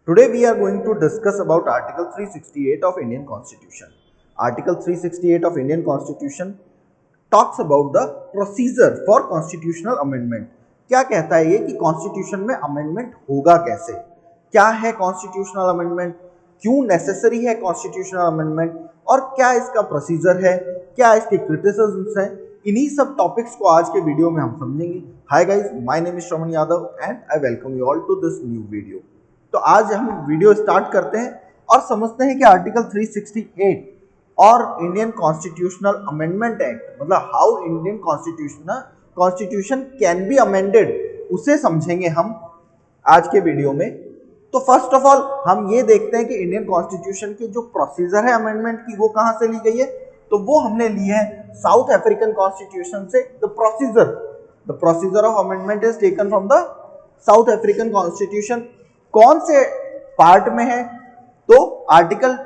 Today we are going to discuss about Article 368 of Indian Constitution. Article 368 of Indian Constitution talks about the procedure for constitutional amendment. क्या कहता है ये कि constitution में amendment होगा कैसे, क्या है कॉन्स्टिट्यूशनल अमेंडमेंट, क्यों नेसेसरी है कॉन्स्टिट्यूशनल अमेंडमेंट और क्या इसका प्रोसीजर है, क्या इसके क्रिटिसिज्म्स हैं। इन्हीं सब टॉपिक्स को आज के वीडियो में हम समझेंगे। Hi guys, my name is Shravan Yadav and I welcome you all to this new video. तो आज हम वीडियो स्टार्ट करते हैं और समझते हैं कि आर्टिकल 368 और इंडियन कॉन्स्टिट्यूशनल अमेंडमेंट एक्ट मतलब how Indian constitution can be amended, उसे समझेंगे हम आज के वीडियो में। तो फर्स्ट ऑफ ऑल हम ये देखते हैं कि इंडियन कॉन्स्टिट्यूशन की जो प्रोसीजर है अमेंडमेंट की वो कहां से ली गई है। तो वो हमने ली है साउथ अफ्रीकन कॉन्स्टिट्यूशन से। The procedure of amendment is taken from the south African constitution. कौन से पार्ट में है? तो आर्टिकल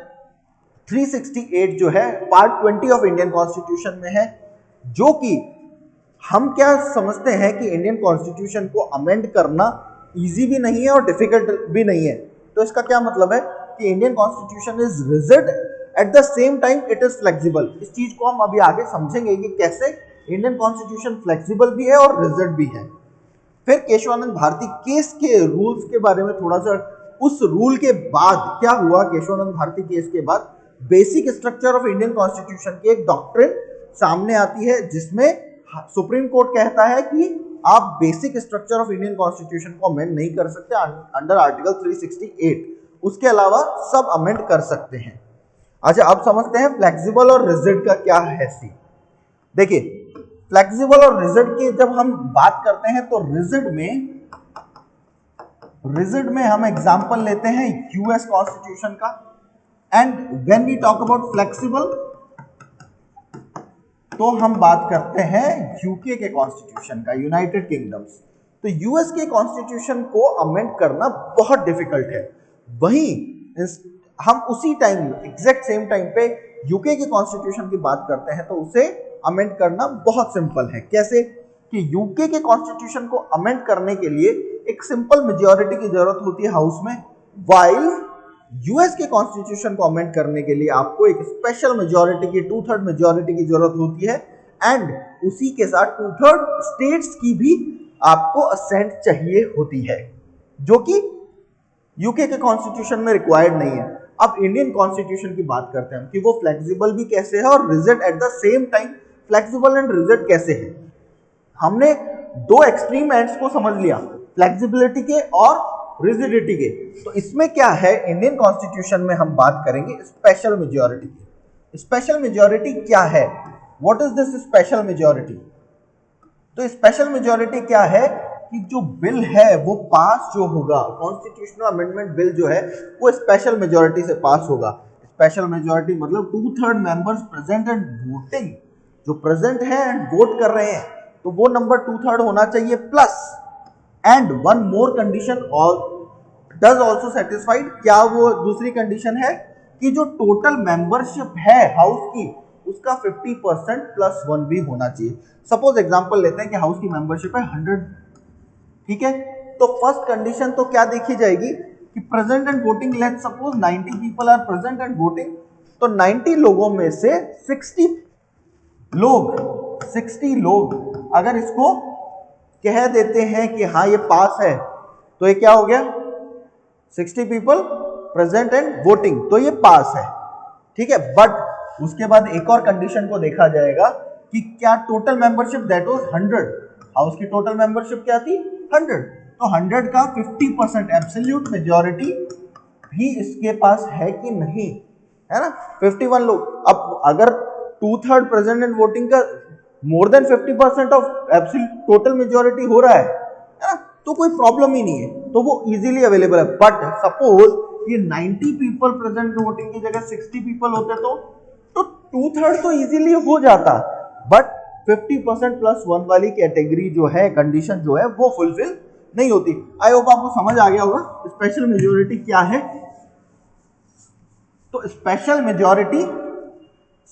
368 जो है पार्ट 20 ऑफ इंडियन कॉन्स्टिट्यूशन में है, जो कि हम क्या समझते हैं कि इंडियन कॉन्स्टिट्यूशन को अमेंड करना इजी भी नहीं है और डिफिकल्ट भी नहीं है। तो इसका क्या मतलब है कि Indian constitution is rigid at the same time it is flexible. इस चीज को हम अभी आगे समझेंगे कि कैसे इंडियन कॉन्स्टिट्यूशन फ्लेक्सिबल भी है और रिजिड भी है। फिर केशवानंद भारती केस के रूल्स के बारे में थोड़ा सा, उस रूल के बाद क्या हुआ, केशवानंद भारती केस के बाद basic structure of Indian constitution की एक डॉक्ट्रिन सामने आती है, जिसमें सुप्रीम कोर्ट कहता है कि आप basic structure of Indian constitution को अमेंड नहीं कर सकते अंडर आर्टिकल 368, उसके अलावा सब अमेंड कर सकते हैं। अच्छा, अब समझते हैं फ्लेक्सिबल और रिजिड का क्या है सीन। देखिए, फ्लेक्सिबल और रिजिड की जब हम बात करते हैं तो रिजिड में हम एग्जांपल लेते हैं यूएस कॉन्स्टिट्यूशन का, and when we talk about flexible तो हम बात करते हैं यूके के कॉन्स्टिट्यूशन का, यूनाइटेड किंगडम्स। तो यूएस के कॉन्स्टिट्यूशन को अमेंड करना बहुत डिफिकल्ट है, वहीं हम उसी टाइम एग्जैक्ट सेम टाइम पे यूके के कॉन्स्टिट्यूशन की बात करते हैं तो उसे अमेंड करना बहुत सिंपल है। कैसे कि यूके के कॉन्स्टिट्यूशन को अमेंड करने के लिए एक सिंपल मेजॉरिटी की जरूरत होती है हाउस में, वाइल यूएस के कॉन्स्टिट्यूशन को अमेंड करने के लिए आपको एक स्पेशल मेजॉरिटी की 2/3 मेजॉरिटी की जरूरत होती है, एंड उसी के साथ 2/3 स्टेट्स की भी आपको असेंट चाहिए होती है, जो कि यूके के कॉन्स्टिट्यूशन में रिक्वायर्ड नहीं है। अब इंडियन कॉन्स्टिट्यूशन की बात करते हैं कि वो फ्लेक्सिबल भी कैसे है और rigid at the same time. Flexible and rigid कैसे है? हमने दो एक्सट्रीम एंड्स को समझ लिया, फ्लेक्सिबिलिटी के और रिजिडिटी के। तो इसमें क्या है, इंडियन कॉन्स्टिट्यूशन में हम बात करेंगे स्पेशल मेजॉरिटी की। स्पेशल मेजॉरिटी क्या है? What is this special majority? तो स्पेशल मेजॉरिटी क्या है कि जो बिल है वो पास जो होगा, कॉन्स्टिट्यूशनल अमेंडमेंट बिल जो है वो स्पेशल मेजॉरिटी से पास होगा। स्पेशल मेजॉरिटी मतलब 2/3 मेंबर्स प्रेजेंट एंड वोटिंग, जो प्रेजेंट है एंड वोट कर रहे हैं, तो वो नंबर 2/3 होना चाहिए, plus and one more condition और डज ऑल्सो सेटिस्फाइड। क्या वो दूसरी कंडीशन है कि जो टोटल मेंबरशिप है हाउस की उसका 50% + 1 भी होना चाहिए। सपोज एग्जांपल लेते हैं कि हाउस की मेंबरशिप है 100, ठीक है। तो फर्स्ट कंडीशन तो क्या देखी जाएगी कि present and voting, let suppose 90 people are present and voting, तो 90 लोगों में से 60 लोग अगर इसको कह देते हैं कि हाँ ये पास है, तो ये क्या हो गया, 60 पीपल प्रेजेंट एंड वोटिंग, तो ये पास है, ठीक है। बट उसके बाद एक और कंडीशन को देखा जाएगा कि क्या total membership that was 100, house की टोटल मेंबरशिप क्या थी 100, तो 100 का 50% एब्सोल्यूट मेजॉरिटी भी इसके पास है कि नहीं, है ना। 51 लोग, अब अगर 2/3 प्रेजेंट एंड वोटिंग का more than 50% of absolute total majority हो रहा है ना, तो कोई प्रॉब्लम ही नहीं है, तो वो इजीली अवेलेबल है। बट सपोज ये 90 पीपल प्रेजेंट वोटिंग की जगह 60 पीपल होते तो 2/3 तो इजीली हो जाता, बट 50% + 1 वाली कैटेगरी जो है, कंडीशन जो है वो फुलफिल नहीं होती। आई होप आपको समझ आ गया होगा स्पेशल मेजॉरिटी क्या है। तो स्पेशल मेजॉरिटी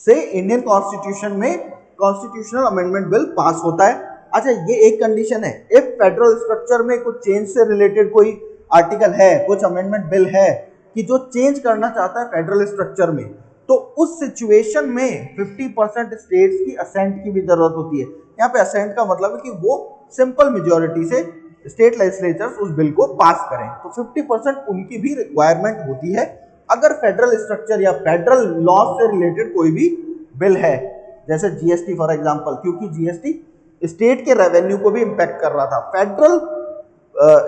से इंडियन कॉन्स्टिट्यूशन में कॉन्स्टिट्यूशनल अमेंडमेंट बिल पास होता है। अच्छा, ये एक कंडीशन है, इफ फेडरल स्ट्रक्चर में कुछ चेंज से रिलेटेड कोई आर्टिकल है, कुछ अमेंडमेंट बिल है कि जो चेंज करना चाहता है फेडरल स्ट्रक्चर में, तो उस सिचुएशन में 50% स्टेट्स की असेंट की भी जरूरत होती है। यहाँ पे असेंट का मतलब है कि वो सिंपल मेजोरिटी से स्टेट लेजिस्लेचर्स उस बिल को पास करें, तो 50% उनकी भी रिक्वायरमेंट होती है अगर फेडरल स्ट्रक्चर या फेडरल लॉ से रिलेटेड कोई भी बिल है, जैसे जीएसटी फॉर एग्जांपल, क्योंकि जीएसटी स्टेट के रेवेन्यू को भी इंपैक्ट कर रहा था। फेडरल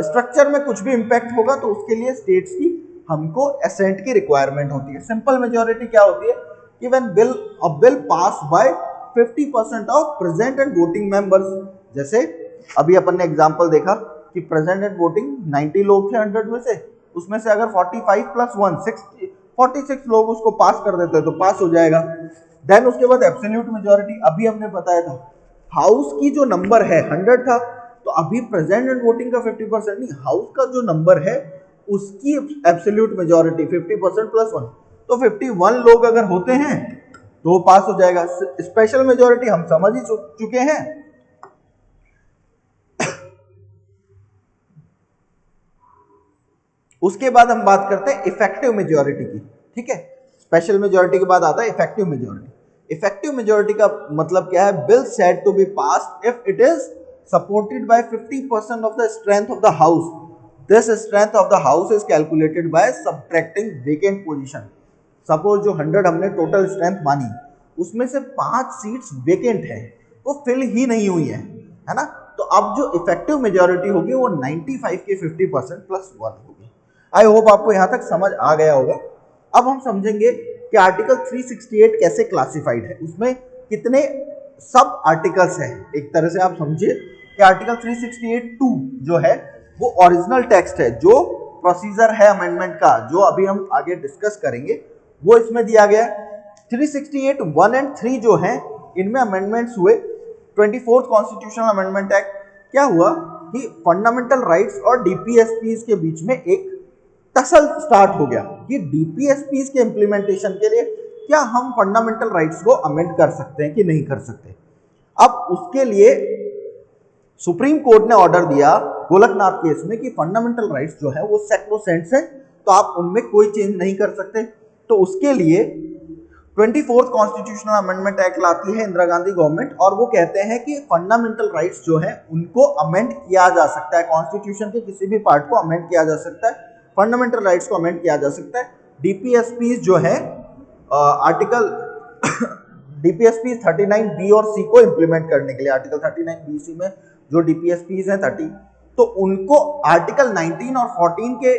स्ट्रक्चर में कुछ भी इंपैक्ट होगा तो उसके लिए स्टेट्स की हमको असेंट की रिक्वायरमेंट होती है। सिंपल मेजोरिटी क्या होती है कि when bill pass by 50% of present and voting members. जैसे अभी अपन ने एग्जांपल देखा कि प्रेजेंट एंड वोटिंग 90 लोग थे 100 में से, उसमें से अगर 45 प्लस 1 46 लोग उसको पास कर देते हैं तो पास हो जाएगा। देन उसके बाद एब्सोल्यूट मेजोरिटी, अभी हमने बताया था हाउस की जो नंबर है 100 था, तो अभी प्रेजेंट एंड वोटिंग का 50% नहीं, हाउस का जो नंबर है उसकी एब्सोल्यूट मेजोरिटी 50% प्लस 1, तो 51 लोग अगर होते हैं तो वो पास हो जाएगा। स्पेशल मेजोरिटी हम समझ ही चुके हैं। उसके बाद हम बात करते हैं इफेक्टिव मेजोरिटी की, ठीक है। स्पेशल मेजोरिटी के बाद आता है इफेक्टिव मेजोरिटी। इफेक्टिव मेजोरिटी का मतलब क्या है? Bill said to be passed if it is supported by 50% of the strength of the house. This strength of the house is calculated by subtracting vacant position. Suppose जो 100 हमने total strength मानी, उसमें से 5 seats vacant है, वो fill ही नहीं हुई है ना। तो अब जो इफेक्टिव मेजोरिटी होगी वो 95 के 50% प्लस 1 होगी। आई होप आपको यहां तक समझ आ गया होगा। अब हम समझेंगे कि आर्टिकल 368 कैसे क्लासिफाइड है, उसमें कितने सब आर्टिकल्स हैं। एक तरह से आप समझिए कि आर्टिकल 368(2) जो है वो ओरिजिनल टेक्स्ट है, जो प्रोसीजर है अमेंडमेंट का, जो अभी हम आगे डिस्कस करेंगे, वो इसमें दिया गया है। 368(1) एंड 3 जो है, इनमें अमेंडमेंट्स हुए। 24th कॉन्स्टिट्यूशनल अमेंडमेंट एक्ट क्या हुआ कि फंडामेंटल राइट्स और डीपीएसपीज के बीच में एक टसल स्टार्ट हो गया कि डीपीएसपीज के इंप्लीमेंटेशन के लिए क्या हम फंडामेंटल राइट्स को अमेंड कर सकते हैं कि नहीं कर सकते। अब उसके लिए सुप्रीम कोर्ट ने ऑर्डर दिया गोलकनाथ केस में कि फंडामेंटल राइट्स जो है वो सैक्रोसेंट हैं, तो आप उनमें कोई चेंज नहीं कर सकते। तो उसके लिए 24th कॉन्स्टिट्यूशनल अमेंडमेंट एक्ट लाती है इंदिरा गांधी गवर्नमेंट, और वो कहते हैं कि फंडामेंटल राइट्स जो है उनको अमेंड किया जा सकता है, कॉन्स्टिट्यूशन के किसी भी पार्ट को अमेंड किया जा सकता है, फंडामेंटल राइट्स को अमेंड किया जा सकता है। डीपीएसपी जो है आर्टिकल डीपीएसपी 39B और C को इंप्लीमेंट करने के लिए, आर्टिकल 39B/C में जो डीपीएसपीज हैं 30, तो उनको आर्टिकल 19 और 14 के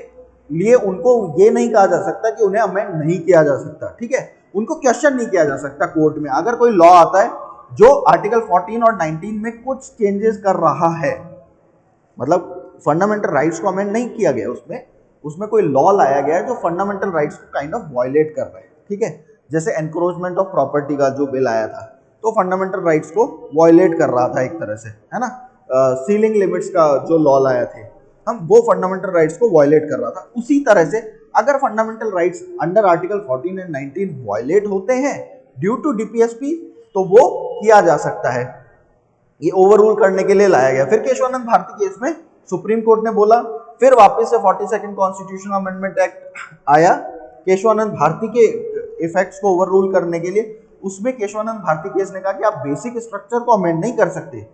लिए उनको ये नहीं कहा जा सकता कि उन्हें अमेंड नहीं किया जा सकता, ठीक है। उनको क्वेश्चन नहीं किया जा सकता कोर्ट में। अगर कोई लॉ आता है जो आर्टिकल 14 और 19 में कुछ चेंजेस कर रहा है, मतलब फंडामेंटल राइट्स को अमेंड नहीं किया गया, उसमें कोई लॉ लाया गया है जो फंडामेंटल राइट्स को काइंड ऑफ वायलेट कर रहा है, ठीक है। जैसे एनक्रोचमेंट ऑफ प्रॉपर्टी का जो बिल आया था, तो फंडामेंटल राइट्स को वायलेट कर रहा था एक तरह से, है ना। सीलिंग लिमिट्स का जो लॉ लाया थे हम, वो फंडामेंटल राइट्स को वायलेट कर रहा था। उसी तरह से अगर fundamental rights under article 14 and 19 violate होते हैं ड्यू टू डीपीएसपी, तो वो किया जा सकता है। ये ओवररूल करने के लिए लाया गया। फिर केशवानंद भारती केस में सुप्रीम कोर्ट ने बोला, फिर वापस से 42nd कॉन्स्टिट्यूशनल अमेंडमेंट एक्ट आया केशवानंद भारती के इफेक्ट्स को ओवररूल करने के लिए। उसमें केशवानंद भारती केस ने कहा कि आप बेसिक स्ट्रक्चर को अमेंड नहीं कर सकते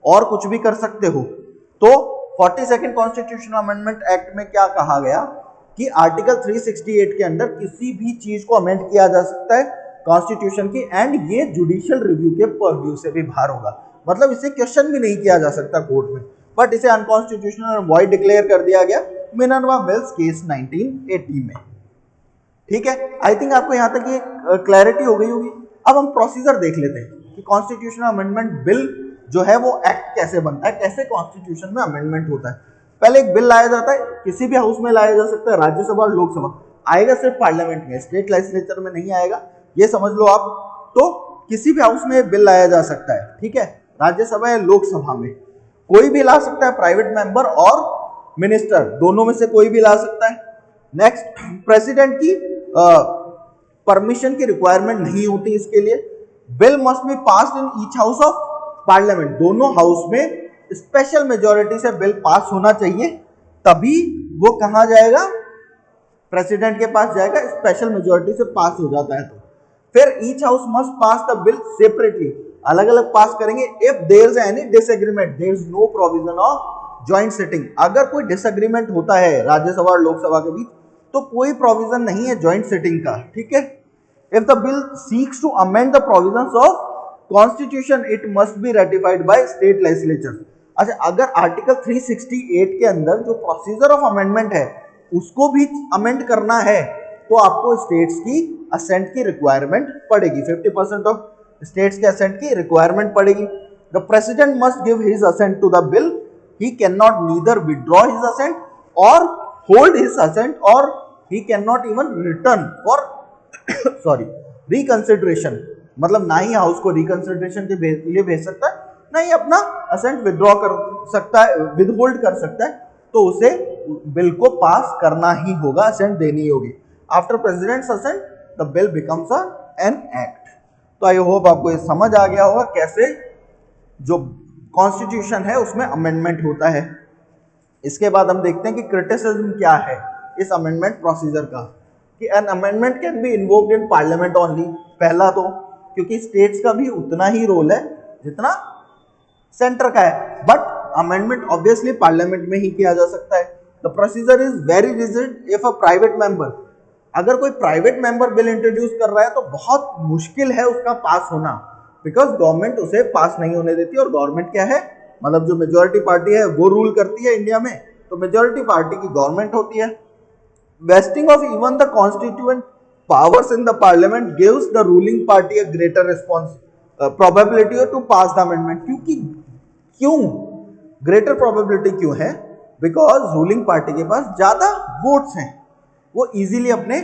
और कुछ भी कर सकते हो। तो 42nd कॉन्स्टिट्यूशनल अमेंडमेंट एक्ट में क्या कहा गया कि आर्टिकल 368 के अंदर किसी भी चीज को अमेंड किया जा सकता है कॉन्स्टिट्यूशन की, एंड ये जुडिशियल रिव्यू के पर्व्यू से भी बाहर होगा। मतलब इसे क्वेश्चन भी नहीं किया जा सकता कोर्ट में, बट इसे अनकॉन्स्टिट्यूशनल और वॉइड डिक्लेयर कर दिया गया मिनर्वा मिल्स केस 1980 में, ठीक है। आई थिंक आपको यहां तक ये क्लैरिटी हो गई होगी। अब हम प्रोसीजर देख लेते हैं कि कॉन्स्टिट्यूशनल अमेंडमेंट बिल जो है वो एक्ट कैसे बनता है, कैसे कॉन्स्टिट्यूशन में अमेंडमेंट होता है। पहले एक बिल लाया जाता है, किसी भी हाउस में लाया जा सकता है, राज्यसभा और लोकसभा, आएगा सिर्फ पार्लियामेंट में, स्टेट लेजिस्लेचर में नहीं आएगा, ये समझ लो आप। तो किसी भी हाउस में बिल लाया जा सकता है, ठीक है, राज्यसभा या लोकसभा में कोई भी ला सकता है, प्राइवेट मेंबर और मिनिस्टर दोनों में से कोई भी ला सकता है। नेक्स्ट, प्रेसिडेंट की परमिशन की रिक्वायरमेंट नहीं होती इसके लिए। Bill must be passed in each house of parliament, दोनों हाउस में स्पेशल मेजॉरिटी से बिल पास होना चाहिए, तभी वो कहाँ जाएगा, प्रेसिडेंट के पास जाएगा, स्पेशल मेजोरिटी से पास हो जाता है तो फिर each house must pass the bill separately, अलग अलग पास करेंगे। If there is any disagreement there is no provision of joint sitting, अगर कोई डिसएग्रीमेंट होता है राज्यसभा और लोकसभा के बीच तो कोई प्रोविजन नहीं है जॉइंट सिटिंग का, ठीक है। If the bill seeks to amend the provisions of constitution it must be ratified by state legislature. अच्छा, अगर आर्टिकल 368 के अंदर जो प्रोसीजर ऑफ अमेंडमेंट है उसको भी अमेंड करना है तो आपको स्टेट्स की असेंट की रिक्वायरमेंट पड़ेगी, 50% ऑफ स्टेट्स के असेंट की रिक्वायरमेंट पड़ेगी। The president must give his assent to the bill, he can not neither withdraw his assent और होल्ड हिज असेंट और he can not even return for sorry reconsideration, मतलब ना ही house को reconsideration के लिए भेज सकता है, ना ही अपना असेंट विड्रॉ कर सकता है, विदहोल्ड कर सकता है, तो उसे बिल को पास करना ही होगा, असेंट देनी होगी। After president's assent the bill becomes an act. तो आई होप आपको ये समझ आ गया होगा कैसे जो कॉन्स्टिट्यूशन है उसमें अमेंडमेंट होता है। इसके बाद हम देखते हैं कि क्रिटिसिज्म क्या है इस अमेंडमेंट प्रोसीजर का, कि an amendment can be invoked in parliament only. पहला तो क्योंकि स्टेट्स का भी उतना ही रोल है जितना सेंटर का है, बट अमेंडमेंट ऑब्वियसली पार्लियामेंट में ही किया जा सकता है। The procedure is very rigid if a private member, अगर कोई प्राइवेट मेंबर बिल इंट्रोड्यूस कर रहा है तो बहुत मुश्किल है उसका पास होना, बिकॉज गवर्नमेंट उसे पास नहीं होने देती। और गवर्नमेंट क्या है, मतलब जो मेजोरिटी पार्टी है वो रूल करती है इंडिया में, तो मेजोरिटी पार्टी की गवर्नमेंट होती है। Vesting of even the constituent powers in the parliament gives the ruling party a greater response probability to pass the amendment. क्योंकि क्यों ग्रेटर प्रोबेबिलिटी क्यों है, बिकॉज रूलिंग पार्टी के पास ज्यादा वोट्स हैं, वो इजीली अपने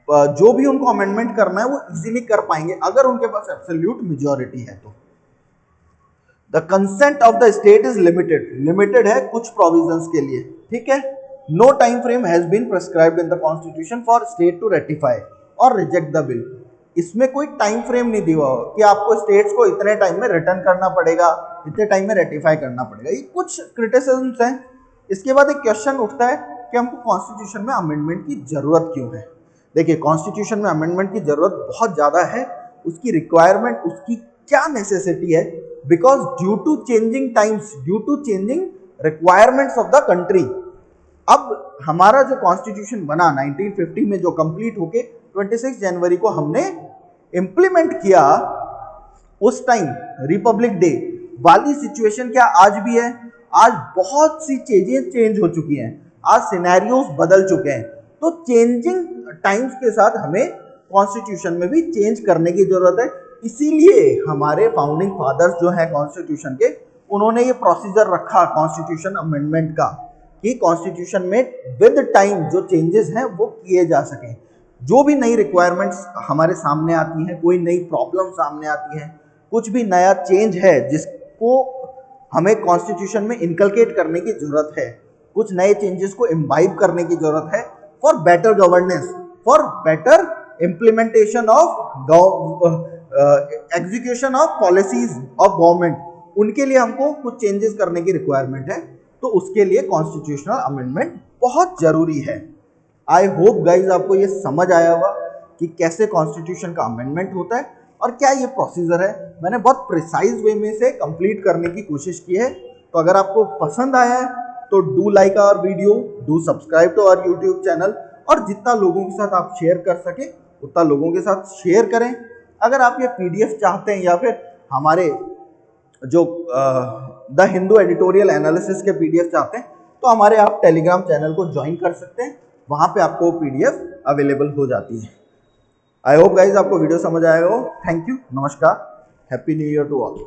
जो भी उनको अमेंडमेंट करना है वो इजीली कर पाएंगे अगर उनके पास एब्सोल्यूट मेजॉरिटी है तो। The consent of the state is limited, limited है कुछ प्रोविजंस के लिए, ठीक है। No time frame has been prescribed in the constitution for state to ratify और रिजेक्ट द बिल। इसमें कोई टाइम फ्रेम नहीं दिया हुआ कि आपको स्टेट्स को इतने टाइम में रिटर्न करना पड़ेगा, इतने टाइम में रेटिफाई करना पड़ेगा। ये कुछ क्रिटिसिज्म्स हैं। इसके बाद एक क्वेश्चन उठता है कि हमको कॉन्स्टिट्यूशन में अमेंडमेंट की जरूरत क्यों है। देखिए, कॉन्स्टिट्यूशन में अमेंडमेंट की जरूरत बहुत ज़्यादा है, उसकी रिक्वायरमेंट, उसकी क्या नेसेसिटी है, because due to changing times, due to changing requirements of the country. अब हमारा जो कॉन्स्टिट्यूशन बना 1950 में, जो कंप्लीट होके 26 जनवरी को हमने इंप्लीमेंट किया, उस टाइम रिपब्लिक डे वाली सिचुएशन क्या आज भी है? आज बहुत सी चीजें चेंज हो चुकी हैं, आज सिनेरियोस बदल चुके हैं। तो चेंजिंग टाइम्स के साथ हमें कॉन्स्टिट्यूशन में भी चेंज करने की जरूरत है। इसीलिए हमारे फाउंडिंग फादर्स जो हैं कॉन्स्टिट्यूशन के, उन्होंने ये प्रोसीजर रखा कॉन्स्टिट्यूशन अमेंडमेंट का, कि कॉन्स्टिट्यूशन में विद टाइम जो चेंजेस हैं वो किए जा सकें। जो भी नई रिक्वायरमेंट्स हमारे सामने आती हैं, कोई नई प्रॉब्लम सामने आती है, कुछ भी नया चेंज है जिसको हमें कॉन्स्टिट्यूशन में इनकलकेट करने की जरूरत है, कुछ नए चेंजेस को इम्बाइब करने की जरूरत है for better governance, for better implementation of execution of policies of government, उनके लिए हमको कुछ चेंजेस करने की रिक्वायरमेंट है। तो उसके लिए कॉन्स्टिट्यूशनल अमेंडमेंट बहुत जरूरी है। आई होप गाइज आपको ये समझ आया होगा कि कैसे कॉन्स्टिट्यूशन का अमेंडमेंट होता है और क्या ये प्रोसीजर है। मैंने बहुत प्रिसाइज वे में से कंप्लीट करने की कोशिश की है। तो अगर आपको पसंद आया है तो do like our video, do subscribe to our YouTube channel, और जितना लोगों के साथ आप शेयर कर सके उतना लोगों के साथ शेयर करें। अगर आप ये PDF चाहते हैं या फिर हमारे जो द हिंदू एडिटोरियल एनालिसिस के PDF चाहते हैं तो हमारे आप टेलीग्राम चैनल को ज्वाइन कर सकते हैं, वहाँ पे आपको PDF अवेलेबल हो जाती है। आई होप गाइज आपको वीडियो समझ आएगा हो। थैंक यू, नमस्कार, happy new year to all.